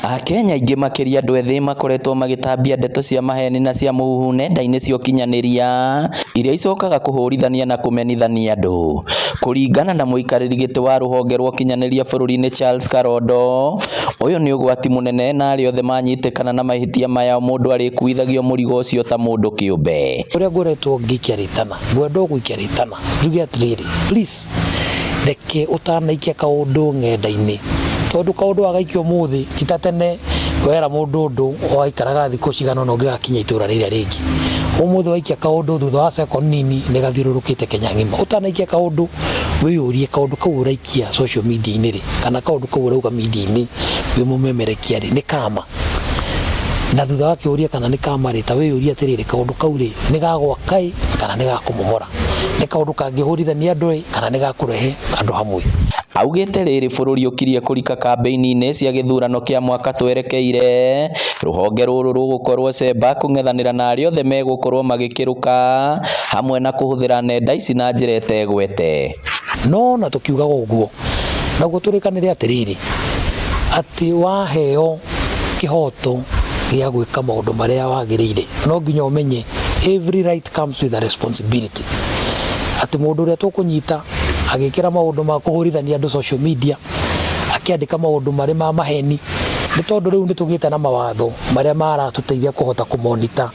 Akenya aingĩ makĩria andũ ethĩ makoretwo magĩtambia ndeto cia maheni na cia mũhuhu nenda-inĩ cia ũkinyanĩria iria icokaga kũhũrithania na kũmenithania andũ. Kũringana na mũikarĩri gĩtĩ wa rũhonge rwa ũkinyanĩria bũrũri-inĩ Charles Karondo, ũyũ nĩ ũgwati mũnene na arĩa othe manyitĩkana na mahĩtia maya mũndũ arĩkuithagio mũrigo ũcio ta mũndũ kĩũmbe. Ũrĩa ngoretwo ngĩikarĩtana, ngwenda gũikarĩtana, njuge atĩrĩrĩ, please reke ũtanaikia kaũndũ ng'enda-inĩ, tondũ kaũndũ agaikio mũthĩ ti ta tene wera mũndũ ũndũ waikaraga thikũ cigana ũna ũngĩgakinya itũra rĩrĩa rĩngĩ. Ũmũthĩ waikia kaũndũ thutha wa second nini nĩ gathiũrũrũkĩte Kenya ng'ima. Ũtanaikia kaũndũ wĩyũrie kaũndũ kau ũraikia social media-inĩ rĩ, kana kaũndũ kau ũrauga media-inĩ wĩ mũmemerekia rĩ, nĩ kama. Na thutha wa kĩũria kana nĩ kama rĩ, ta wĩyũrie atĩrĩrĩ, kaũndũ kau rĩ nĩ gagwaka kana nĩ gakũmomora, nĩ kaũndũ kangĩhũrithania andũ kana nĩ gakũrehe andũ hamwe. Augĩte rĩrĩ bũrũri ũkirie kũrika kambĩini-inĩ cia gĩthurano kĩa mwaka twerekeire, rũhonge rũrũ rũgũkorwo cemba kũng'ethanĩra na arĩa othe megũkorwo magĩkĩrũka hamwe na kũhũthĩra nenda ici na njĩra ĩtegwete. No na tũkiugaga ũguo, naguo tũrĩkanĩre atĩrĩrĩ, atĩ waheo kĩhoto gĩa gwĩka maũndũ marĩa wagĩrĩire, no nginya ũmenye every right comes with a responsibility. Atĩ mũndũ ũrĩa tũkũnyita agĩkĩra maũndũ ma kũhũrithania andũ social media, akĩandĩka maũndũ marĩ ma maheni, nĩ tondũ rĩu nĩ tũgĩte na mawatho marĩa maratũteithia kũhota kũmonita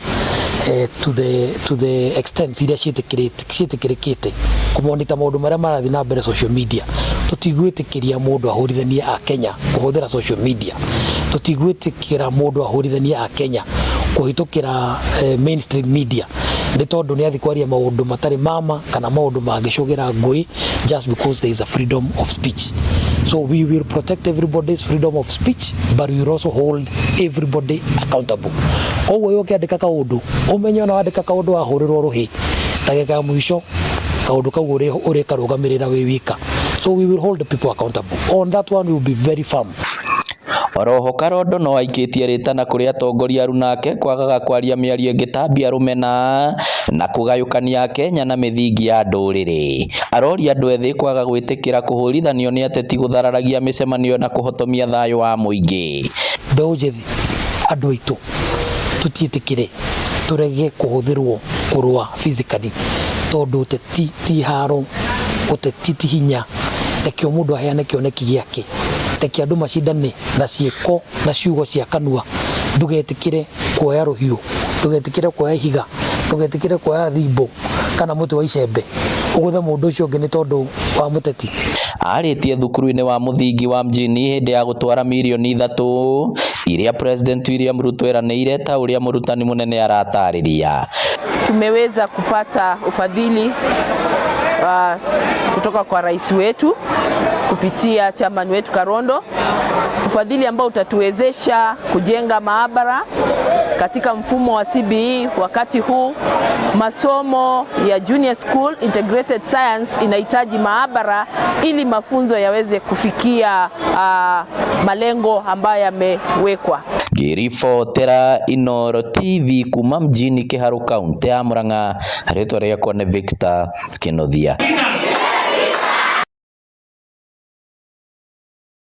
to the extent iria ciĩtĩkĩrĩkĩte kũmonita maũndũ marĩa marathiĩ na mbere social media. Tũtigwĩtĩkĩria mũndũ ahũrithanie a Kenya kũhũthĩra social media, tũtigwĩtĩkĩra mũndũ ahũrithanie a Kenya kũhĩtũkĩra mainstream media, nĩ tondũ nĩ athi kwaria maũndũ matarĩ mama kana maũndũ mangĩcũgĩra ngũĩ just because there is a freedom of speech. So we will protect everybody's freedom of speech, but we will also hold everybody accountable. Koguo yo ũkĩandĩka kaũndũ ũmenye ona wandĩka kaũndũ wahũrĩrwo rũhĩ, ndagĩka ya mũico kaũndũ kau ũrĩkarũgamĩrĩra wĩ wika. So we will hold the people accountable. On that one we will be very firm. Oroho Karondo no aikĩtie rĩtana kũrĩ atongoria aru nake kwagaga kwaria mĩario ĩngĩtambia rũmena na kũgayũkania Kenya na mĩthingi ya ndũrĩrĩ. Aroria andũ ethĩ kwaga gwĩtĩkĩra kũhũrithanio nĩ ateti gũthararagia mĩcemanio na kũhotomia thayũ wa mũingĩ. Mbeũ njĩthĩ, andũ aitũ tũtiĩtĩkĩre tũrege kũhũthĩrwo kũrũa physically, tondũ ũteti ti haro, ũteti ti hinya. Reke mũndũ aheane kĩoneki gĩake, reke andũ macindane na ciĩko na ciugo cia kanua. Ndũgetĩkĩre kuoya rũhiũ, ndũgetĩkĩre kuoya ihiga, ndũgetĩkĩre kuoya thimbo kana mũtĩ wa icembe ũgũthe mũndũ ũcio ũngĩ nĩ tondũ wa mũteti. Arĩtie thukuru-inĩ wa mũthingi wa Mjini hĩndĩ ya gũtwara milioni 3 iria President William Ruto eranĩire ta ũrĩa mũrutani mũnene aratarĩria. Tumeweza kupata ufadhili kutoka kwa rais wetu kupitia chairman wetu Karondo, ufadhili ambao utatuwezesha kujenga maabara katika mfumo wa CBE. Wakati huu masomo ya junior school integrated science inahitaji maabara ili mafunzo yaweze kufikia malengo ambayo yamewekwa. Ngĩribotera Inooro TV kuma Mjini Kiharu County ya Murang'a, rĩtwa rĩakwa nĩ Victor Kĩnothia.